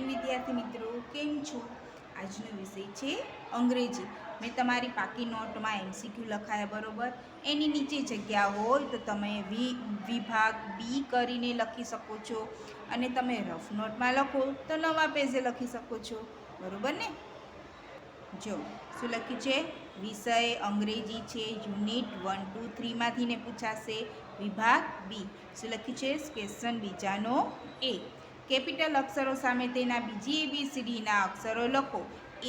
Morning વિદ્યાર્થી મિત્રો, કેમ છો? આજનો વિષય છે અંગ્રેજી. મેં તમારી પાકી નોટમાં એમસીક્યુ લખાયા બરોબર. એની નીચે જગ્યા હોય તો તમે વિભાગ બી કરીને લખી શકો છો, અને તમે રફ નોટમાં લખો તો નવા પેજે લખી શકો છો, બરોબર ને? જો શું લખ્યું છે? વિષય અંગ્રેજી છે, યુનિટ 1, 2, 3માંથીને પૂછાશે. વિભાગ બી શું લખ્યું છે? ક્વેશ્ચન બીજાનો એ. કેપિટલ અક્ષરો સામે તેના બીજી એબીસીડીના અક્ષરો લખો.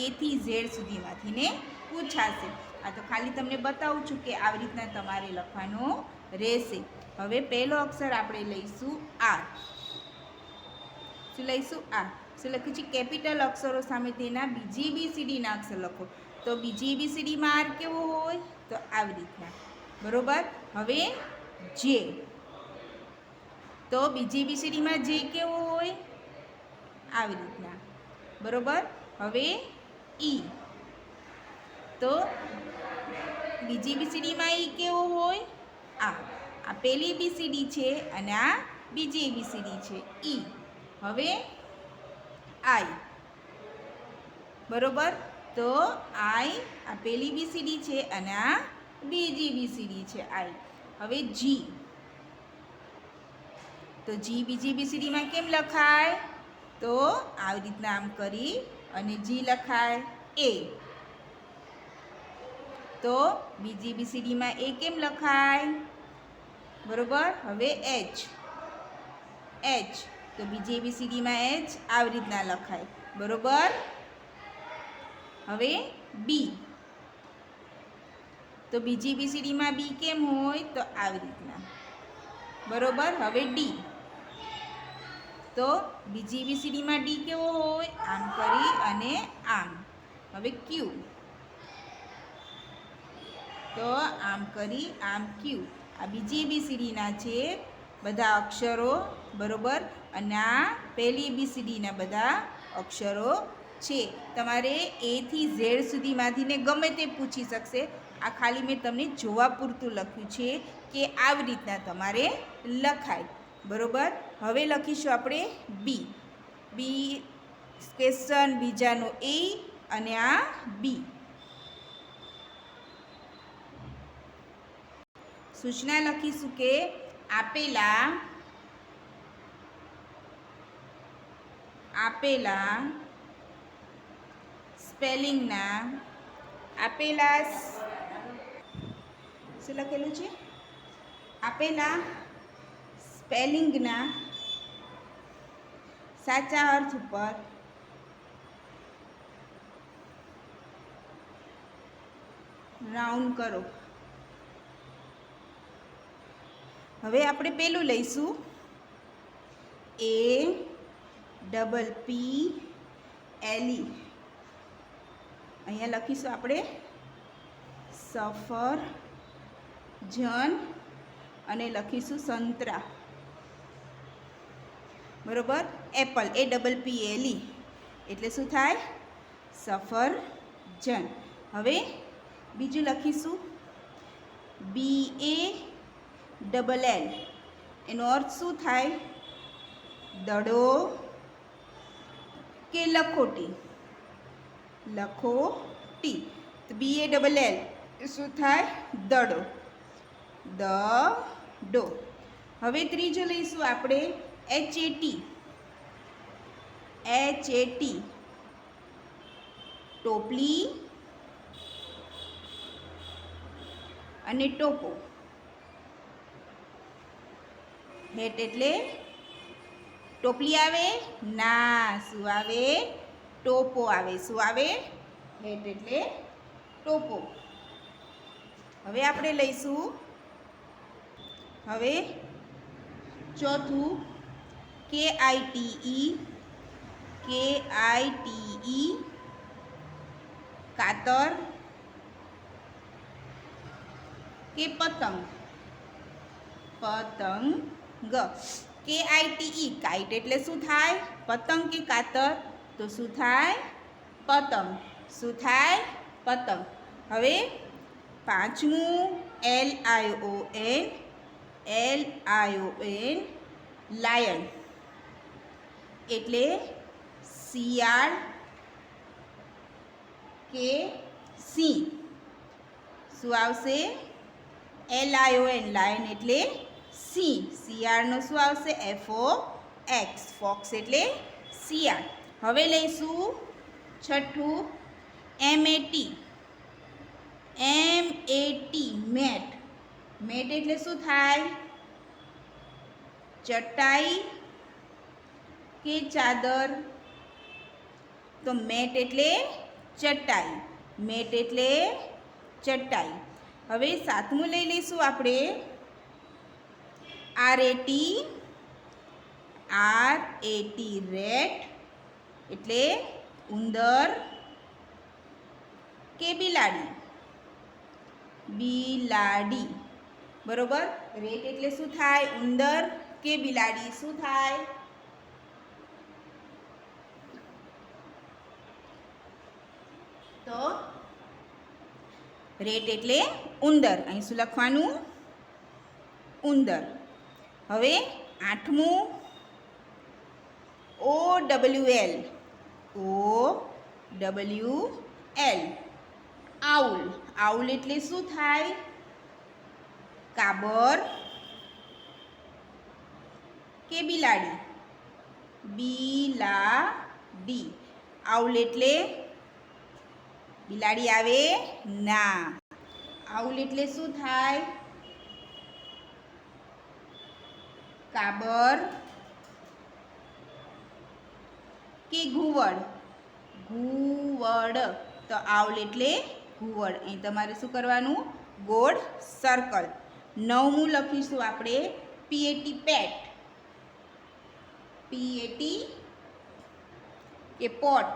એ થી ઝેડ સુધીમાંથીને પૂછાશે. આ તો ખાલી તમને બતાવું છું કે આવી રીતના તમારે લખવાનો રહેશે. હવે પહેલો અક્ષર આપણે લઈશું આર. શું લઈશું? આર. શું લખ્યું છે? કેપિટલ અક્ષરો સામે તેના બીજી એબીસીડીના અક્ષર લખો. તો બીજી એબીસીડીમાં આર કેવો હોય? તો આવી રીતના, બરોબર. હવે જે, તો બીજી એબીસીડીમાં જે કેવો હોય? આવી રીતના, બરોબર. હવે ઈ, તો બીજી એબીસીડીમાં ઈ કેવો હોય? આ પહેલી એબીસીડી છે અને આ બીજી એબીસીડી છે, ઈ. હવે આઈ, બરોબર. તો આઈ આ પહેલી એબીસીડી છે અને આ બીજી એબીસીડી છે, આઈ. હવે જી, તો જી બીજી એબીસીડીમાં કેમ લખાય? તો આવી રીતના આમ કરી અને જી લખાય. એ, તો બીજી એબીસીડીમાં એ કેમ લખાય? બરોબર. હવે એચ, એચ, તો બીજી એબીસીડીમાં એચ આવી રીતના લખાય, બરોબર. હવે બી, તો બીજી એબીસીડીમાં બી કેમ હોય? તો આવી રીતના, બરોબર. હવે ડી, તો બીજી એબીસીડીમાં ડી કેવો હોય? આમ કરી અને આમ. હવે ક્યુ, તો આમ કરી આમ ક્યુ. આ બીજી એબીસીડીના છે બધા અક્ષરો, બરોબર. અને આ પહેલી એબીસીડીના બધા અક્ષરો છે. તમારે એ થી ઝેડ સુધીમાંથીને ગમે તે પૂછી શકશે. આ ખાલી મેં તમને જોવા પૂરતું લખ્યું છે કે આવી રીતના તમારે લખાય, બરોબર. હવે લખીશું આપણે બી. બી ક્વેશ્ચન બીજાનો એ અને આ બી. સૂચના લખીશું કે આપેલા સ્પેલિંગના શું લખેલું છે? આપેલા સ્પેલિંગના સાચા અર્થ ઉપર રાઉન્ડ કરો. હવે આપણે પેલું લઈશું એ ડબલ પી એલ ઈ. અહીંયા લખીશું આપણે સફરજન અને લખીશું સંતરા, બરોબર. એપલ, એ ડબલ પી એલ ઈ એટલે શું થાય? સફરજન. હવે બીજું લખીશું બી એ ડબલ એલ. એનો અર્થ શું થાય? દડો કે લખોટી? લખોટી. તો બી એ ડબલ એલ શું થાય? દડો, દડો. હવે ત્રીજું લઈશું આપણે H A T. H A T, ટોપલી અને ટોપો. હેટ એટલે ટોપલી આવે? ના, શું આવે? ટોપો આવે. શું આવે? હેટ એટલે ટોપો. હવે આપણે લઈશું હવે ચોથું કે આઈ ટી ઈ. કે આઈ ટી ઈ, કાતર કે પતંગ? પતંગ. કે આઈ ટી ઈ, કાઇટ એટલે શું થાય? પતંગ કે કાતર? તો શું થાય? પતંગ. શું થાય? પતંગ. હવે પાંચમું L I O N. L I O N, lion એટલે શિયાળ કે સિંહ શું આવશે LION લાયન એટલે સિંહ શિયાળનો શું આવશે FOX ફોક્સ એટલે શિયાળ હવે લઈશું છઠ્ઠું MAT મેટ મેટ એટલે શું થાય ચટાઈ કે ચાદર તો મેટ એટલે ચટાઈ મેટ એટલે ચટાઈ હવે સાતમું લઈ લઈશું આપણે RAT રેટ એટલે ઉંદર કે બિલાડી બરોબર રેટ એટલે શું થાય ઉંદર કે બિલાડી શું થાય તો રેટ એટલે ઉંદર અહીં શું લખવાનું ઉંદર હવે આઠમું OWL આઉલ એટલે શું થાય કાબર કે બિલાડી આઉલ એટલે બિલાડી આવે ના આઉલ એટલે શું થાય કાબર કે ઘુવડ તો આઉલ એટલે ઘુવડ અહીં તમારે શું કરવાનું ગોળ સર્કલ નવમું લખીશું આપણે PAT કે પોટ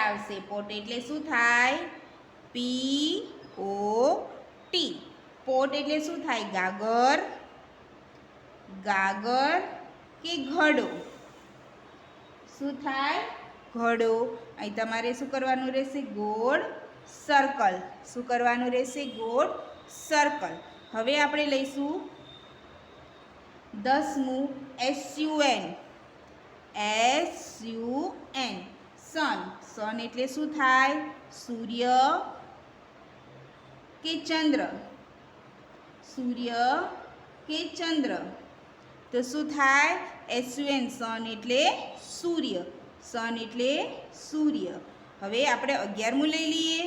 આવશે પોટ એટલે શું થાય POT પોટ એટલે શું થાય ગાગર કે ઘડો શું થાય ઘડો અહીં તમારે શું કરવાનું રહેશે ગોળ સર્કલ શું કરવાનું રહેશે ગોળ સર્કલ હવે આપણે લઈશું દસમું SUN સન એટલે શું થાય સૂર્ય કે ચંદ્ર તો શું થાય SUN સન એટલે સૂર્ય હવે આપણે 11મું લઈ લઈએ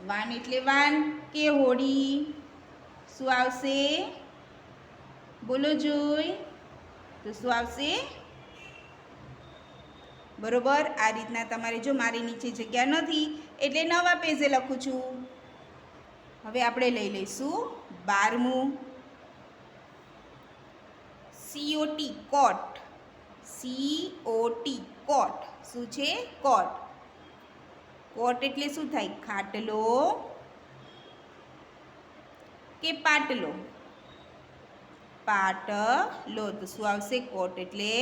વાન એટલે વાન કે હોડી શું આવશે બોલો જોઈ તો શું આવશે બરોબર આ રીતના તમારે જો મારી નીચે જગ્યા નથી એટલે નવા પેજે લખું છું હવે આપણે લઈ લઈશું 12મું COT શું છે કોટ એટલે શું થાય ખાટલો કે પાટલો તો શું આવશે કોટ એટલે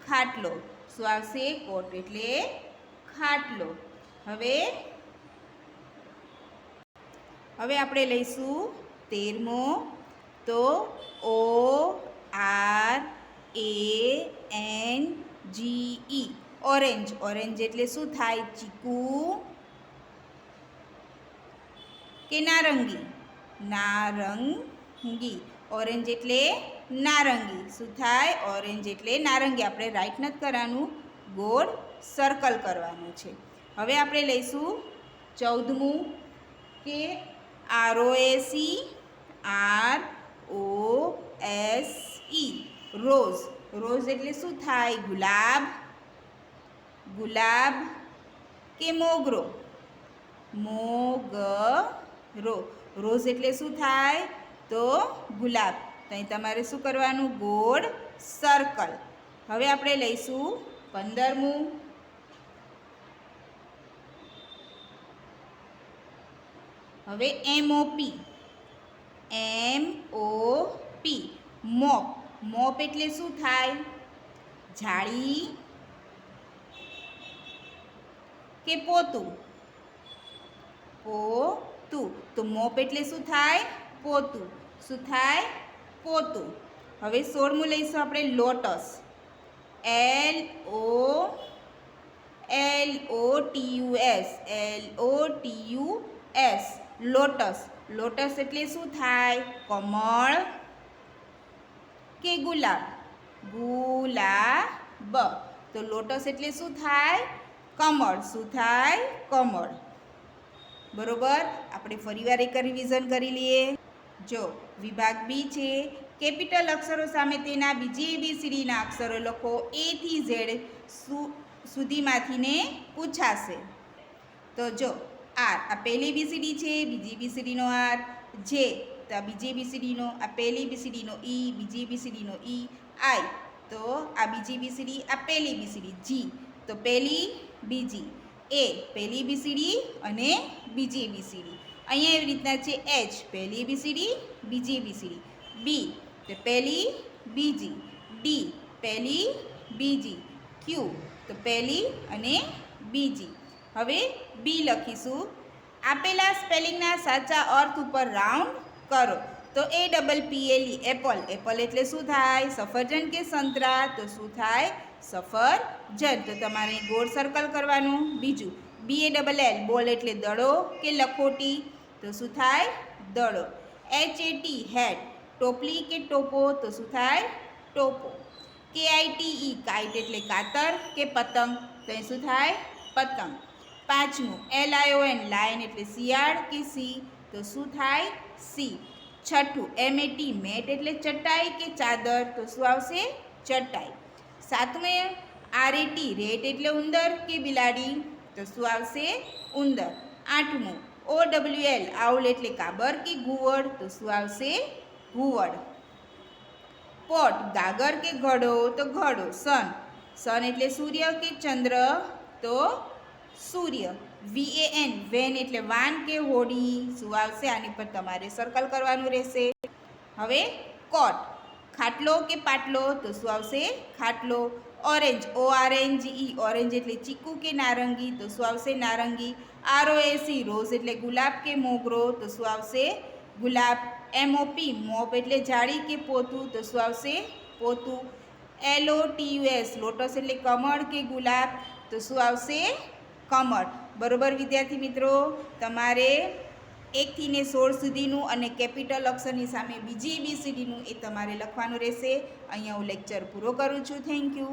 ખાટલો શું આવશે કોટ એટલે ખાટલો હવે આપણે લઈશું 13મો તો ORANGE ઓરેન્જ એટલે શું થાય ચીકુ કે નારંગી ઓરેન્જ એટલે નારંગી શું થાય ઓરેન્જ એટલે નારંગી આપણે રાઈટ નથી કરવાનું ગોળ સર્કલ કરવાનું છે હવે આપણે લઈશું 14મું કે રોઝ એટલે શું થાય ગુલાબ કે મોગરો રોઝ એટલે શું થાય તો ગુલાબ તો અહીં તમારે શું કરવાનું ગોળ સર્કલ હવે આપણે લઈશું 15મું હવે મોપ એટલે શું થાય જાળી કે પોતું તો મોપ એટલે શું થાય પોતું શું થાય? પોતું. હવે 16મું લઈશું આપણે લોટસ. LOTUS. લોટસ. લોટસ એટલે શું થાય? કમળ કે ગુલાબ? ગુલાબ. તો લોટસ એટલે શું થાય? કમળ. શું થાય? કમળ. બરોબર. આપણે ફરીવાર એક રિવિઝન કરી લઈએ. જો વિભાગ બી છે, કેપિટલ અક્ષરો સામે તેના બીજી એબીસીડીના અક્ષરો લખો. એ થી ઝેડ સુધીમાંથીને પૂછાશે. તો જો આર, આ પહેલી બીસીડી છે, બીજી બીસીડીનો આર. જે, તો આ બીજી બીસીડીનો, આ પહેલી બીસીડીનો ઈ, બીજી બીસીડીનો ઈ. આઈ, તો આ બીજી બીસીડી, આ પહેલી બીસીડી. જી, તો પહેલી બીજી. એ પહેલી બીસીડી અને બીજી બીસીડી. અહીંયા એવી રીતના છે એચ, પહેલી બીસીડી બીજી બીસીડી. બી, તો પહેલી બીજી. ડી, પહેલી બીજી. ક્યુ, તો પહેલી અને બીજી. હવે બી લખીશું. આપેલા સ્પેલિંગના સાચા અર્થ ઉપર રાઉન્ડ કરો. તો APPLE, એપલ. એપલ એટલે શું થાય? સફરજન કે સંતરા? તો શું થાય? સફરજન. તો તમારે ગોળ સર્કલ કરવાનું. બીજું BALL, બોલ એટલે દડો કે લખોટી? તો શું થાય? દડો. HAT, hat. ટોપલી કે ટોપો? તો શું થાય? ટોપો. KITE, કાઇટ એટલે કાતર કે પતંગ? તો એ શું થાય? પતંગ. પાંચમું LION, લાયન એટલે શિયાળ કે સિંહ? તો શું થાય? સિંહ. છઠ્ઠું MAT, મેટ એટલે ચટાઈ કે ચાદર? તો શું આવશે? ચટાઈ. સાતમું RAT, રેટ એટલે ઉંદર કે બિલાડી? તો શું આવશે? ઉંદર. આઠમું OWL, આઉલ એટલે કાબર કે ઘુવડ? તો શું આવશે? ઘુવડ. પોટ, ગાગર કે ઘડો? તો ઘડો. સન, સન એટલે સૂર્ય કે ચંદ્ર? તો સૂર્ય. VAN, વેન એટલે વાન કે હોડી? શું આવશે? આની પર તમારે સર્કલ કરવાનું રહેશે. હવે કોટ, ખાટલો કે પાટલો? તો શું આવશે? ખાટલો. ઓરેન્જ, ORNGE, ઓરેન્જ એટલે ચીકુ કે નારંગી? તો શું આવશે? નારંગી. ROS, રોઝ એટલે ગુલાબ કે મોગરો? તો શું આવશે? ગુલાબ. MOP, મોપ એટલે જાળી કે પોતું? તો શું આવશે? પોતું. LOTUS, લોટસ એટલે કમળ કે ગુલાબ? તો શું આવશે? કમળ. બરોબર વિદ્યાર્થી મિત્રો, તમારે 1 થી 16 સુધીનું અને કેપિટલ અક્ષરની સામે બીજી ABCDનું એ તમારે લખવાનું રહેશે. અહીંયા હું લેક્ચર પૂરો કરું છું. Thank you.